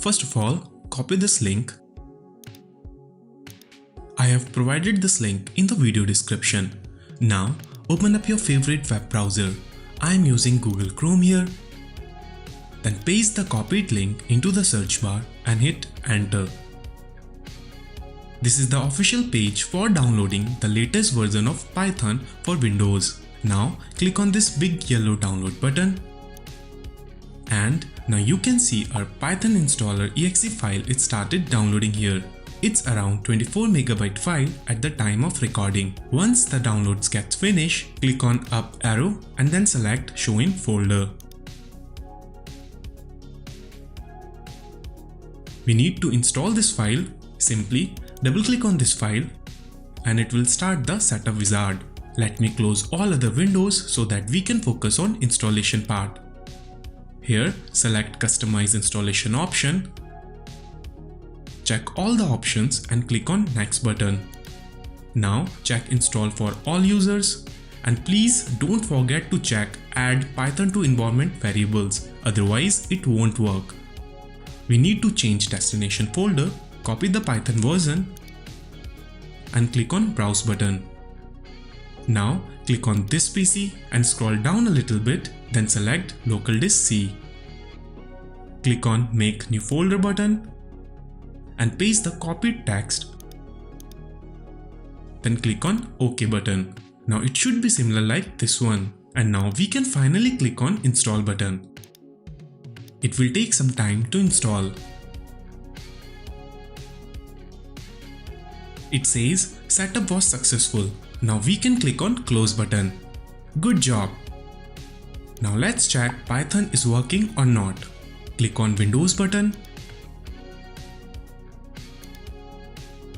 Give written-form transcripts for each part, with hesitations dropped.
First of all, copy this link. I have provided this link in the video description. Now, open up your favorite web browser. I am using Google Chrome here. Then paste the copied link into the search bar and hit enter. This is the official page for downloading the latest version of Python for Windows. Now click on this big yellow download button. And now you can see our Python installer exe file is started downloading here. It's around 24 MB file at the time of recording. Once the downloads gets finished, click on up arrow and then select show in folder. We need to install this file. Simply double click on this file and it will start the setup wizard. Let me close all other windows so that we can focus on installation part. Here select customize installation option. Check all the options and click on next button. Now check install for all users and please don't forget to check add Python to environment variables, otherwise it won't work. We need to change destination folder, copy the Python version and click on browse button. Now click on this PC and scroll down a little bit, then select local disk C. Click on make new folder button and paste the copied text. Then click on OK button. Now it should be similar like this one. And now we can finally click on install button. It will take some time to install. It says setup was successful. Now we can click on close button. Good job. Now let's check Python is working or not. Click on Windows button.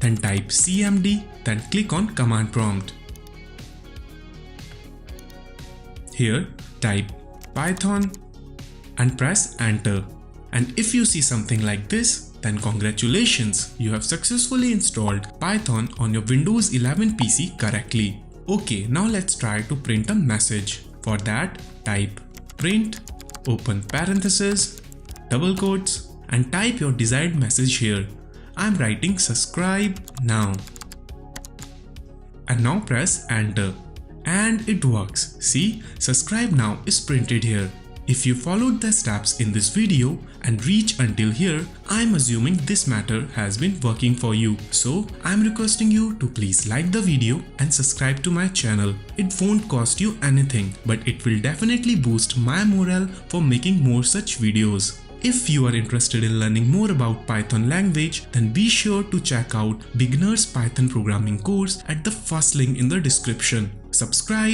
Then type cmd, then click on command prompt. Here type Python and press enter. And if you see something like this, then congratulations, you have successfully installed Python on your Windows 11 PC correctly. Okay, now let's try to print a message. For that, type print, open parenthesis, double quotes and type your desired message here. I'm writing subscribe now. And now press enter. And it works. See, subscribe now is printed here. If you followed the steps in this video and reach until here, I'm assuming this matter has been working for you. So I'm requesting you to please like the video and subscribe to my channel. It won't cost you anything, but it will definitely boost my morale for making more such videos. If you are interested in learning more about Python language, then be sure to check out Beginner's Python Programming course at the first link in the description. Subscribe